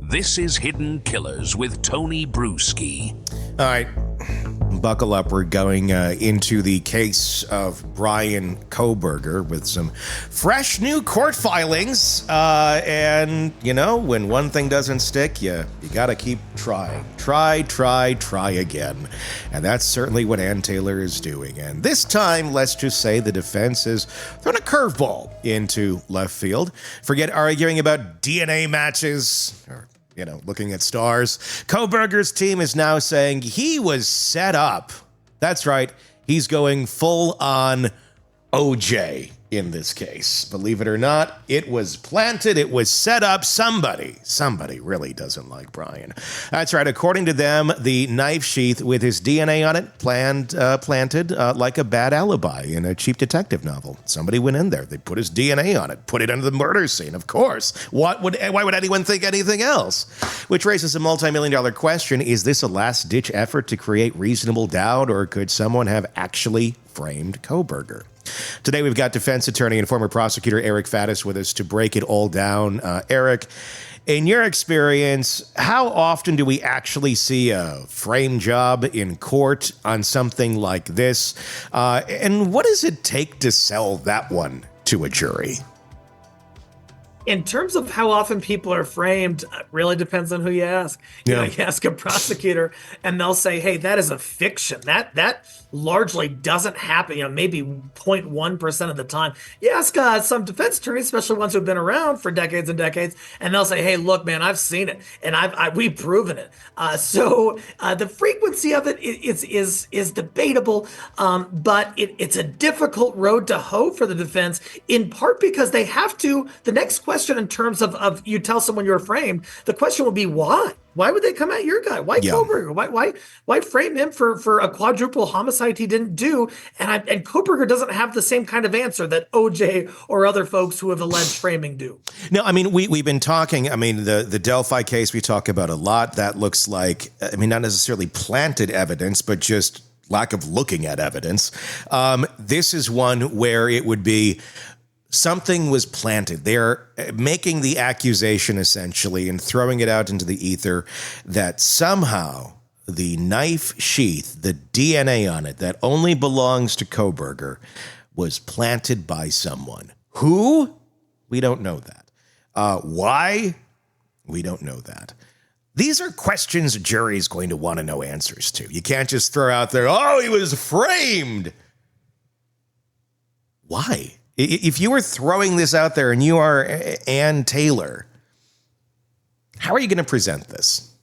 This is Hidden Killers with Tony Bruschi. All right, buckle up. We're going into the case of Bryan Kohberger with some fresh new court filings. And, you know, when one thing doesn't stick, you got to keep trying. Try again. And that's certainly what Ann Taylor is doing. And this time, let's just say the defense has thrown a curveball into left field. Forget arguing about DNA matches or looking at stars. Kohberger's team is now saying he was set up. That's right. He's going full on OJ in this case. Believe it or not, it was planted. It was set up. Somebody really doesn't like Bryan. That's right. According to them, the knife sheath with his DNA on it planted like a bad alibi in a cheap detective novel. Somebody went in there. They put his DNA on it, put it under the murder scene. Of course. Why would anyone think anything else? Which raises a multi-million-dollar question. Is this a last-ditch effort to create reasonable doubt, or could someone have actually framed Kohberger? Today, we've got defense attorney and former prosecutor Eric Faddis with us to break it all down. Eric, in your experience, how often do we actually see a frame job in court on something like this? And what does it take to sell that one to a jury? In terms of how often people are framed, it really depends on who you ask. You ask a prosecutor and they'll say, hey, that is a fiction. That largely doesn't happen, maybe 0.1% of the time. You ask some defense attorneys, especially ones who've been around for decades and decades, and they'll say, hey, look, man, I've seen it and we've proven it. So the frequency of it is debatable, but it's a difficult road to hoe for the defense, in part because they have to, the next question in terms of you tell someone you're framed, the question will be why? Why would they come at your guy? Why Kohberger? Why frame him for a quadruple homicide he didn't do? And Kohberger doesn't have the same kind of answer that OJ or other folks who have alleged framing do. No, I mean, we've been talking, the Delphi case we talk about a lot. That looks like, not necessarily planted evidence, but just lack of looking at evidence. This is one where it would be something was planted. They're making the accusation essentially and throwing it out into the ether that somehow the knife sheath, the DNA on it that only belongs to Kohberger, was planted by someone. Who? We don't know that. Why? We don't know that. These are questions a jury is going to want to know answers to. You can't just throw out there, oh, he was framed. Why? If you were throwing this out there and you are Ann Taylor, how are you going to present this?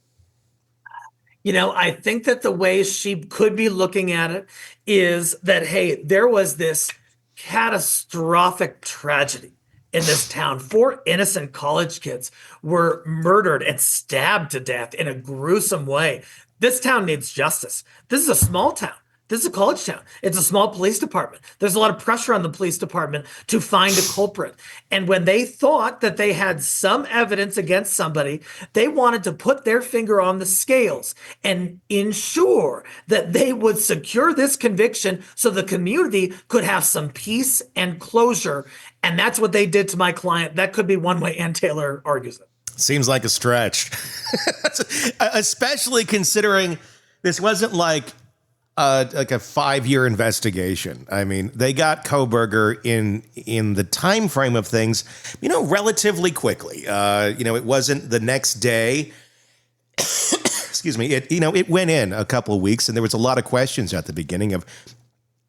I think that the way she could be looking at it is that, hey, there was this catastrophic tragedy in this town. 4 innocent college kids were murdered and stabbed to death in a gruesome way. This town needs justice. This is a small town. This is a college town. It's a small police department. There's a lot of pressure on the police department to find a culprit. And when they thought that they had some evidence against somebody, they wanted to put their finger on the scales and ensure that they would secure this conviction so the community could have some peace and closure. And that's what they did to my client. That could be one way Ann Taylor argues it. Seems like a stretch, especially considering this wasn't like a 5-year investigation. They got Kohberger in the time frame of things, relatively quickly. It wasn't the next day. Excuse me. It went in a couple of weeks, and there was a lot of questions at the beginning of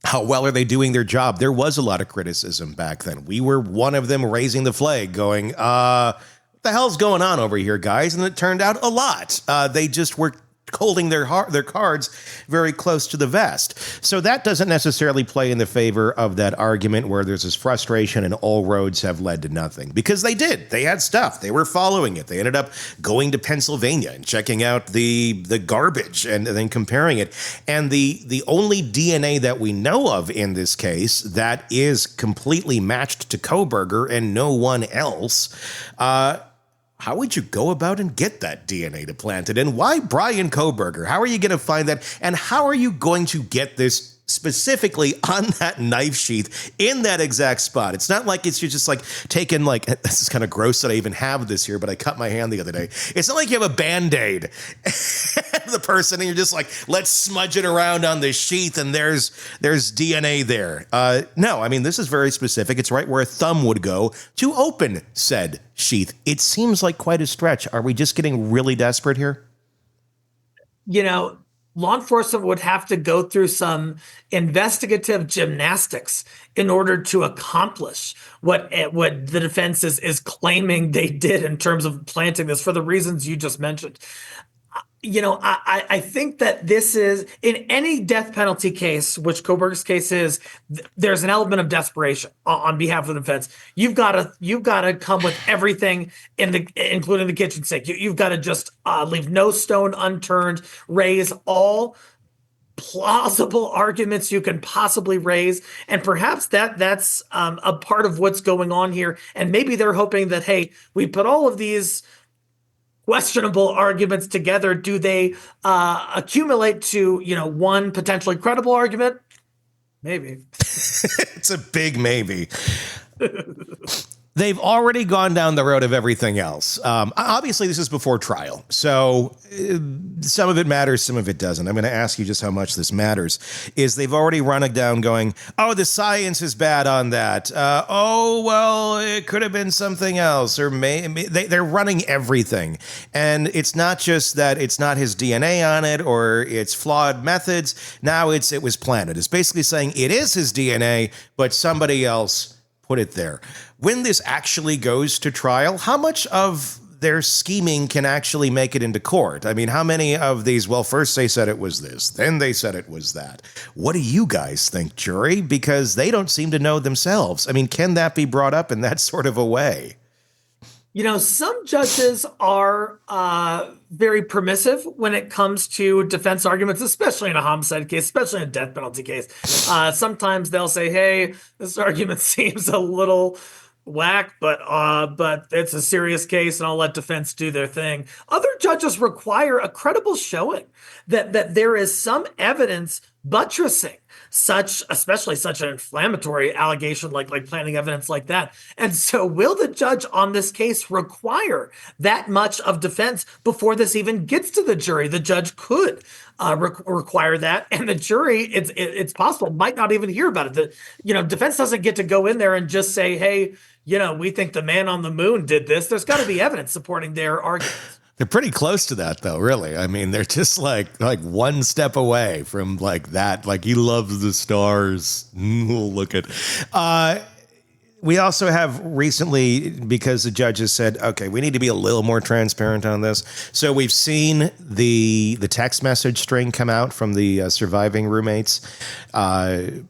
how well are they doing their job. There was a lot of criticism back then. We were one of them raising the flag, going, what the hell's going on over here, guys? And it turned out a lot. They just were holding their cards very close to the vest. So that doesn't necessarily play in the favor of that argument where there's this frustration and all roads have led to nothing. Because they did. They had stuff. They were following it. They ended up going to Pennsylvania and checking out the garbage and then comparing it. And the only DNA that we know of in this case that is completely matched to Kohberger and no one else, how would you go about and get that DNA to plant it? And why Bryan Kohberger? How are you going to find that? And how are you going to get this specifically on that knife sheath in that exact spot. It's not like you're just like taking like, this is kind of gross that I even have this here, but I cut my hand the other day. It's not like you have a Band-Aid, the person, and you're just like, let's smudge it around on this sheath and there's DNA there. No, I mean, this is very specific. It's right where a thumb would go to open said sheath. It seems like quite a stretch. Are we just getting really desperate here? Law enforcement would have to go through some investigative gymnastics in order to accomplish what the defense is claiming they did in terms of planting this for the reasons you just mentioned. I think that this is, in any death penalty case, which Kohberger's case is, there's an element of desperation on behalf of the defense. You've got to come with everything including the kitchen sink. You've got to just leave no stone unturned, raise all plausible arguments you can possibly raise, and perhaps that's a part of what's going on here. And maybe they're hoping that, hey, we put all of these questionable arguments together. Do they accumulate to, one potentially credible argument? Maybe. It's a big maybe. They've already gone down the road of everything else. Obviously, this is before trial, so some of it matters, some of it doesn't. I'm going to ask you just how much this matters. Is they've already run it down going, oh, the science is bad on that. Well, it could have been something else. Or they're running everything. And it's not just that it's not his DNA on it or it's flawed methods. Now it was planted. It's basically saying it is his DNA, but somebody else put it there. When this actually goes to trial, how much of their scheming can actually make it into court? I mean, how many of these, well, first they said it was this, then they said it was that. What do you guys think, jury? Because they don't seem to know themselves. I mean, can that be brought up in that sort of a way? Some judges are very permissive when it comes to defense arguments, especially in a homicide case, especially in a death penalty case. Sometimes they'll say, hey, this argument seems a little whack, but it's a serious case and I'll let defense do their thing. Other judges require a credible showing that there is some evidence buttressing especially such an inflammatory allegation like planting evidence like that. And so will the judge on this case require that much of defense before this even gets to the jury? The judge could require that, and the jury, it's possible, might not even hear about it. Defense doesn't get to go in there and just say, hey, we think the man on the moon did this. There's got to be evidence supporting their arguments. They're pretty close to that, though, really. I mean, they're just like one step away from like that. Like, he loves the stars. Look at. We also have recently, because the judges said, okay, we need to be a little more transparent on this. So we've seen the text message string come out from the surviving roommates. And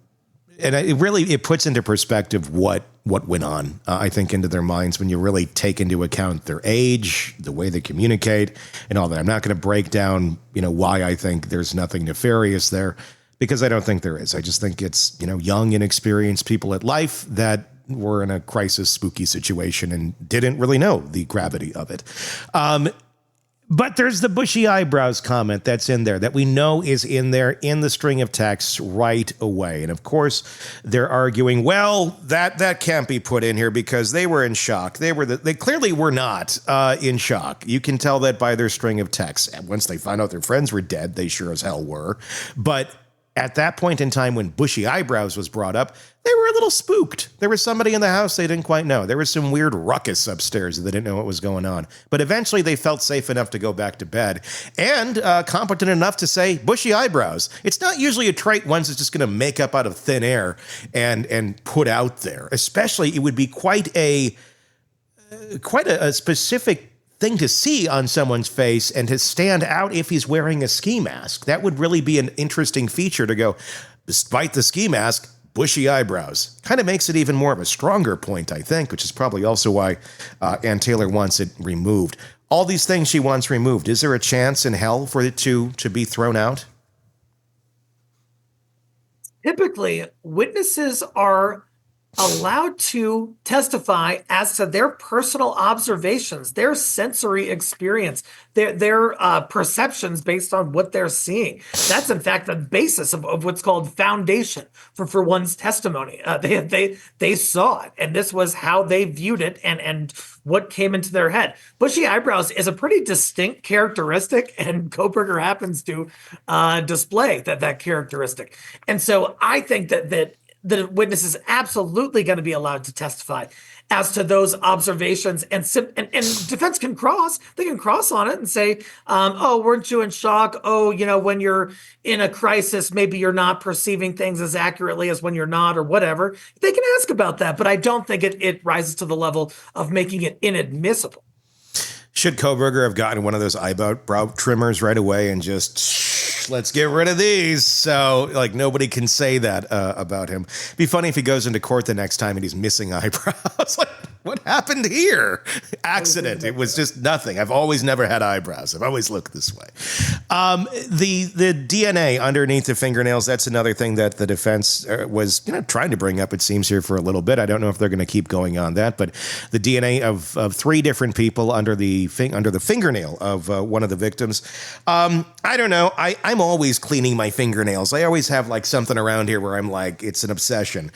it puts into perspective what went on, I think, into their minds when you really take into account their age, the way they communicate, and all that. I'm not going to break down, why I think there's nothing nefarious there, because I don't think there is. I just think it's, young, inexperienced people at life that were in a crisis, spooky situation and didn't really know the gravity of it. But there's the bushy eyebrows comment that's in there that we know is in there in the string of texts right away. And of course, they're arguing, well, that can't be put in here because they were in shock. They clearly were not in shock. You can tell that by their string of texts. And once they found out their friends were dead, they sure as hell were. But at that point in time when bushy eyebrows was brought up, they were a little spooked. There was somebody in the house they didn't quite know. There was some weird ruckus upstairs that they didn't know what was going on. But eventually they felt safe enough to go back to bed and competent enough to say bushy eyebrows. It's not usually a trait one's just going to make up out of thin air and put out there. Especially, it would be quite a specific thing to see on someone's face and to stand out if he's wearing a ski mask. That would really be an interesting feature to go, despite the ski mask, bushy eyebrows. Kind of makes it even more of a stronger point, I think, which is probably also why Ann Taylor wants it removed. All these things she wants removed. Is there a chance in hell for it to be thrown out? Typically, witnesses are allowed to testify as to their personal observations, their sensory experience, their perceptions based on what they're seeing. That's in fact the basis of what's called foundation for one's testimony. They saw it, and this was how they viewed it, and what came into their head. Bushy eyebrows is a pretty distinct characteristic, and Kohberger happens to display that characteristic. And so I think that the witness is absolutely going to be allowed to testify as to those observations, and defense can cross. They can cross on it and say, "Oh, weren't you in shock? Oh, when you're in a crisis, maybe you're not perceiving things as accurately as when you're not, or whatever." They can ask about that, but I don't think it rises to the level of making it inadmissible. Should Kohberger have gotten one of those eyebrow trimmers right away and just let's get rid of these, so like nobody can say that about him? Be funny if he goes into court the next time and he's missing eyebrows. Like, what happened here? Accident. It was just nothing. I've always never had eyebrows. I've always looked this way. The DNA underneath the fingernails, that's another thing that the defense was trying to bring up, it seems, here for a little bit. I don't know if they're going to keep going on that, but the DNA of three different people under the fingernail of one of the victims. I don't know. I'm always cleaning my fingernails. I always have like something around here where I'm like, it's an obsession.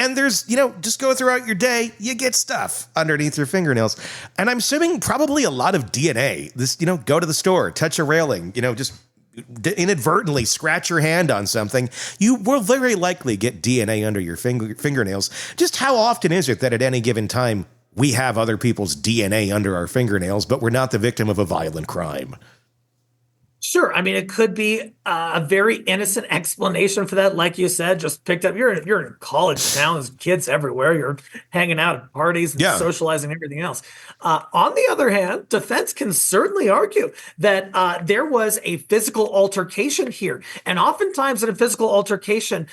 And there's, just go throughout your day, you get stuff underneath your fingernails. And I'm assuming probably a lot of DNA. This, go to the store, touch a railing, just inadvertently scratch your hand on something. You will very likely get DNA under your fingernails. Just how often is it that at any given time we have other people's DNA under our fingernails, but we're not the victim of a violent crime? Sure. I mean, it could be a very innocent explanation for that. Like you said, just picked up. You're in a college town. There's kids everywhere. You're hanging out at parties and socializing and everything else. On the other hand, defense can certainly argue that there was a physical altercation here. And oftentimes in a physical altercation,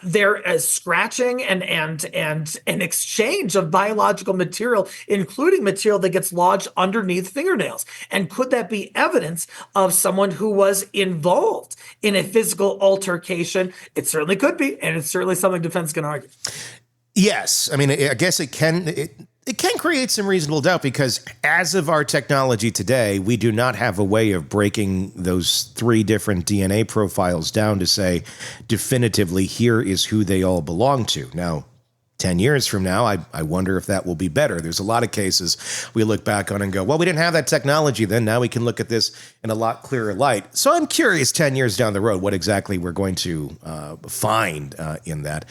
there is scratching and an exchange of biological material, including material that gets lodged underneath fingernails. And could that be evidence of someone who was involved in a physical altercation? It certainly could be, and it's certainly something defense can argue. Yes. I mean, I guess it can create some reasonable doubt, because as of our technology today, we do not have a way of breaking those three different DNA profiles down to say definitively here is who they all belong to. Now, 10 years from now, I wonder if that will be better. There's a lot of cases we look back on and go, well, we didn't have that technology then. Now we can look at this in a lot clearer light. So I'm curious 10 years down the road what exactly we're going to find in that.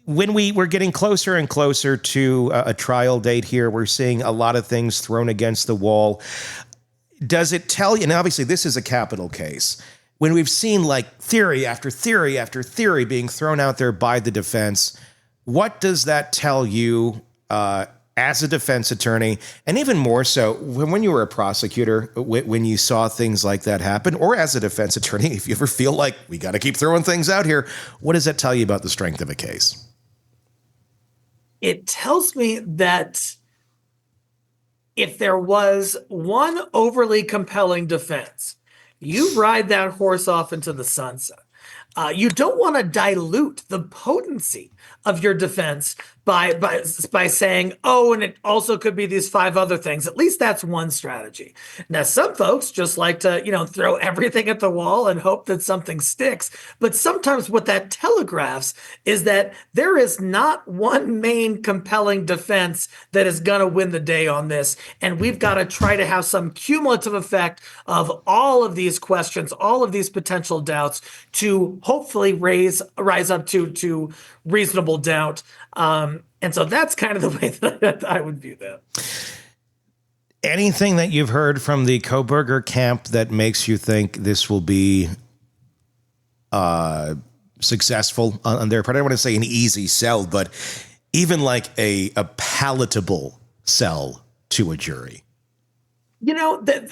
When we're getting closer and closer to a trial date here, we're seeing a lot of things thrown against the wall. Does it tell you, and obviously this is a capital case, when we've seen like theory after theory after theory being thrown out there by the defense, what does that tell you as a defense attorney? And even more so when you were a prosecutor, when you saw things like that happen, or as a defense attorney, if you ever feel like we got to keep throwing things out here, what does that tell you about the strength of a case? It tells me that if there was one overly compelling defense, you ride that horse off into the sunset. You don't want to dilute the potency of your defense by saying, oh, and it also could be these five other things. At least that's one strategy. Now, some folks just like to, throw everything at the wall and hope that something sticks. But sometimes what that telegraphs is that there is not one main compelling defense that is going to win the day on this. And we've got to try to have some cumulative effect of all of these questions, all of these potential doubts, to hopefully rise up to reasonable doubt. And so that's kind of the way that I would view that. Anything that you've heard from the Kohberger camp that makes you think this will be successful on their part? I don't want to say an easy sell, but even like a palatable sell to a jury.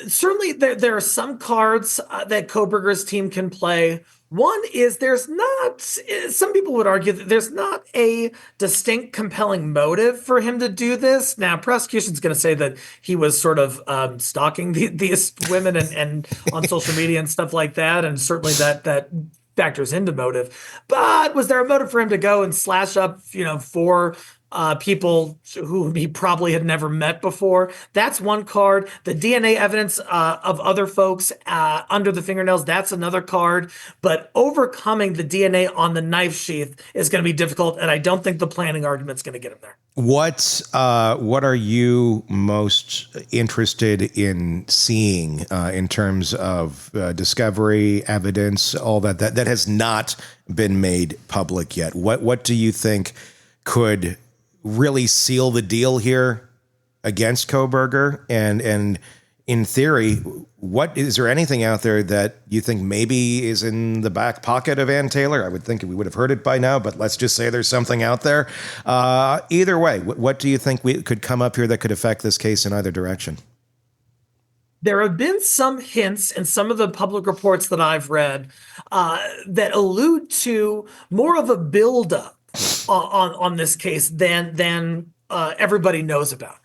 Certainly there are some cards that Kohberger's team can play. One is some people would argue that there's not a distinct compelling motive for him to do this. Now, prosecution's going to say that he was sort of stalking these women and on social media and stuff like that. And certainly that factors into motive. But was there a motive for him to go and slash up, four people who he probably had never met before? That's one card. The DNA evidence of other folks under the fingernails, that's another card. But overcoming the DNA on the knife sheath is going to be difficult, and I don't think the planning argument's going to get him there. What are you most interested in seeing in terms of discovery, evidence, all that has not been made public yet? What do you think could really seal the deal here against Kohberger? And in theory, what is there anything out there that you think maybe is in the back pocket of Ann Taylor? I would think we would have heard it by now, but let's just say there's something out there. Either way, what do you think could come up here that could affect this case in either direction? There have been some hints in some of the public reports that I've read that allude to more of a buildup on this case than everybody knows about.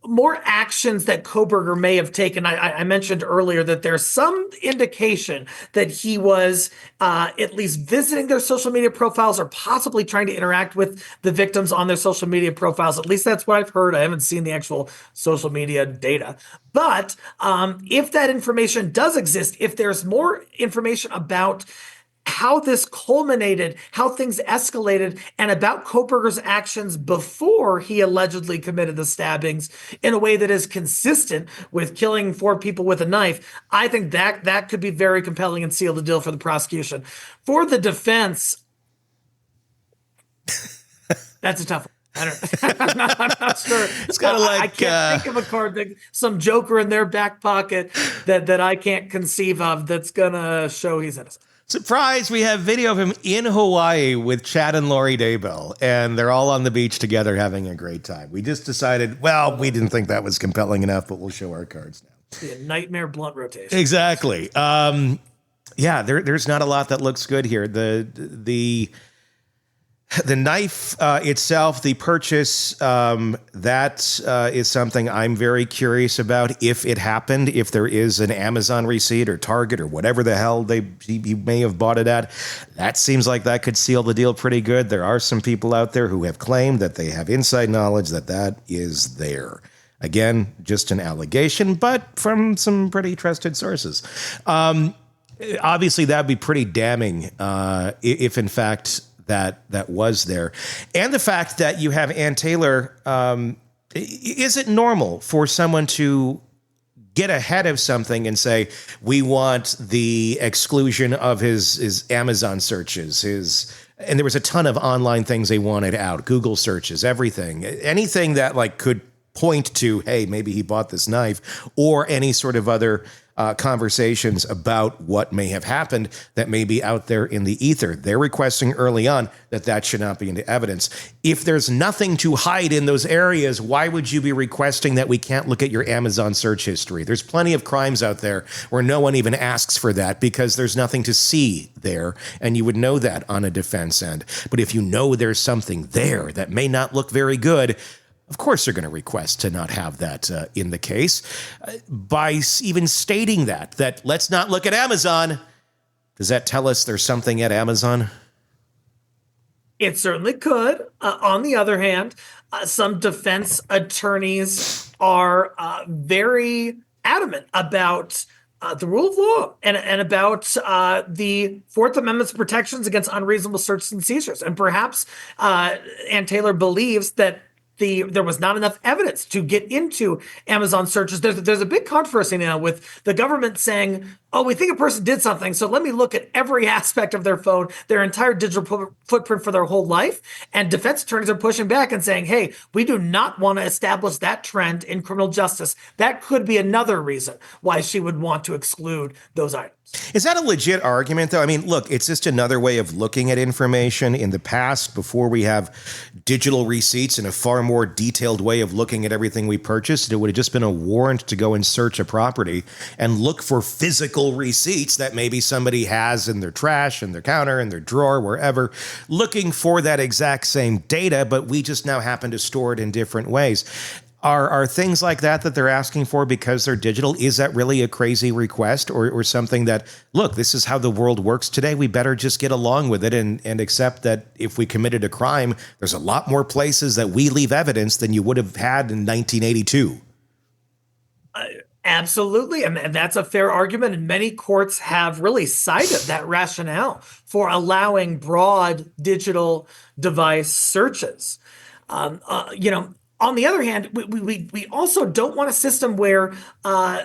More actions that Kohberger may have taken. I mentioned earlier that there's some indication that he was at least visiting their social media profiles or possibly trying to interact with the victims on their social media profiles. At least that's what I've heard. I haven't seen the actual social media data. But if that information does exist, if there's more information about how this culminated, how things escalated, and about Kohberger's actions before he allegedly committed the stabbings in a way that is consistent with killing 4 people with a knife, I think that could be very compelling and seal the deal for the prosecution. For the defense, that's a tough one. I'm not sure. It's kind of like I can't think of a card that some joker in their back pocket that I can't conceive of that's gonna show he's innocent. Surprise, we have video of him in Hawaii with Chad and Lori Daybell, and they're all on the beach together having a great time. We just decided, well, we didn't think that was compelling enough, but we'll show our cards now. The nightmare blunt rotation. Exactly. Yeah, there's not a lot that looks good here. The knife itself, the purchase, that is something I'm very curious about. If it happened, if there is an Amazon receipt or Target or whatever the hell he may have bought it at, that seems like that could seal the deal pretty good. There are some people out there who have claimed that they have inside knowledge that is there. Again, just an allegation, but from some pretty trusted sources. Obviously, that'd be pretty damning if in fact that was there. And the fact that you have Ann Taylor, is it normal for someone to get ahead of something and say, we want the exclusion of his Amazon searches, and there was a ton of online things they wanted out, Google searches, everything, anything that could point to, hey, maybe he bought this knife, or any sort of other conversations about what may have happened that may be out there in the ether. They're requesting early on that should not be into evidence. If there's nothing to hide in those areas, why would you be requesting that we can't look at your Amazon search history? There's plenty of crimes out there where no one even asks for that because there's nothing to see there, and you would know that on a defense end. But if you know there's something there that may not look very good, of course, they're going to request to not have that in the case. By even stating that let's not look at Amazon, does that tell us there's something at Amazon? It certainly could. On the other hand, some defense attorneys are very adamant about the rule of law and about the Fourth Amendment's protections against unreasonable searches and seizures. And perhaps Ann Taylor believes that there was not enough evidence to get into Amazon searches. There's a big controversy now with the government saying, oh, we think a person did something, so let me look at every aspect of their phone, their entire digital footprint for their whole life. And defense attorneys are pushing back and saying, hey, we do not want to establish that trend in criminal justice. That could be another reason why she would want to exclude those items. Is that a legit argument, though? I mean, look, it's just another way of looking at information. In the past, before we have digital receipts and a far more detailed way of looking at everything we purchased, it would have just been a warrant to go and search a property and look for physical receipts that maybe somebody has in their trash, in their counter, in their drawer, wherever, looking for that exact same data, but we just now happen to store it in different ways. Are things like that they're asking for because they're digital? Is that really a crazy request or something that, look, this is how the world works today. We better just get along with it and accept that if we committed a crime, there's a lot more places that we leave evidence than you would have had in 1982. Absolutely. And that's a fair argument. And many courts have really cited that rationale for allowing broad digital device searches. On the other hand, we also don't want a system where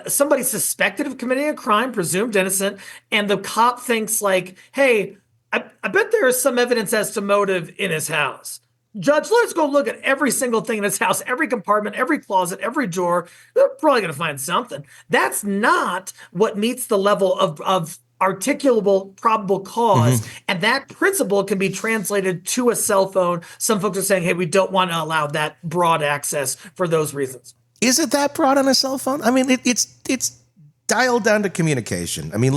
somebody's suspected of committing a crime, presumed innocent, and the cop thinks like, hey, I bet there is some evidence as to motive in his house. Judge, let's go look at every single thing in his house, every compartment, every closet, every drawer. They're probably going to find something. That's not what meets the level of articulable probable cause. And that principle can be translated to a cell phone. Some folks are saying, hey, we don't want to allow that broad access for those reasons. Is it that broad on a cell phone? I mean, it's dialed down to communication. I mean,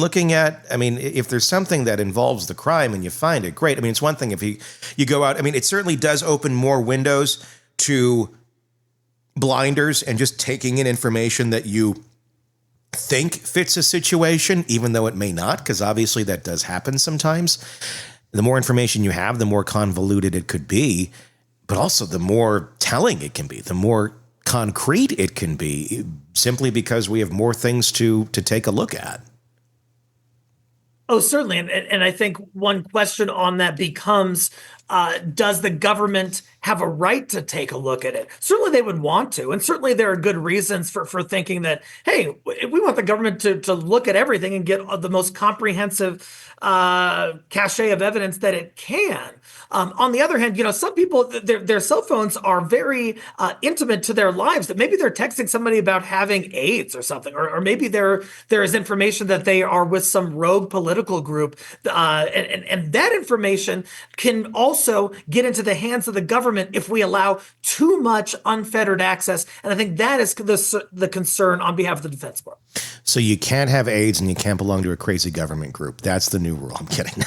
if there's something that involves the crime and you find it, great. I mean, it's one thing if you go out. I mean, it certainly does open more windows to blinders and just taking in information that you think fits a situation, even though it may not, because obviously that does happen sometimes. The more information you have, the more convoluted it could be, but also the more telling it can be, the more concrete it can be, simply because we have more things to take a look at. Oh, certainly. And I think one question on that becomes, does the government have a right to take a look at it? Certainly they would want to. And certainly there are good reasons for thinking that, hey, we want the government to look at everything and get the most comprehensive cachet of evidence that it can. On the other hand, some people, their cell phones are very intimate to their lives, that maybe they're texting somebody about having AIDS or something, or maybe there is information that they are with some rogue political group. And that information can also get into the hands of the government if we allow too much unfettered access. And I think that is the concern on behalf of the Defense Bar. So you can't have AIDS and you can't belong to a crazy government group. That's the new rule. I'm kidding.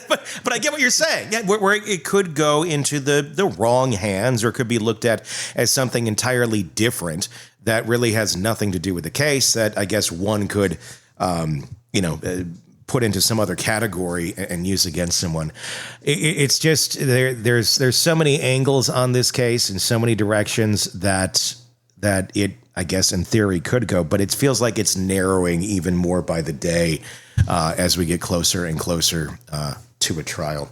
but I get what you're saying. Yeah, where it could go into the wrong hands, or it could be looked at as something entirely different that really has nothing to do with the case, that I guess one could, put into some other category and use against someone. It's just there's so many angles on this case and so many directions that it, I guess, in theory could go, but it feels like it's narrowing even more by the day as we get closer and closer to a trial.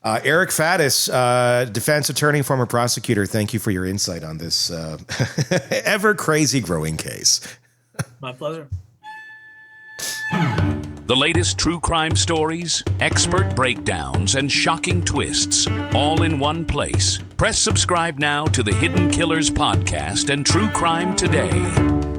Eric Faddis, defense attorney, former prosecutor, thank you for your insight on this ever crazy growing case. My pleasure. The latest true crime stories, expert breakdowns, and shocking twists, all in one place. Press subscribe now to the Hidden Killers podcast and True Crime Today.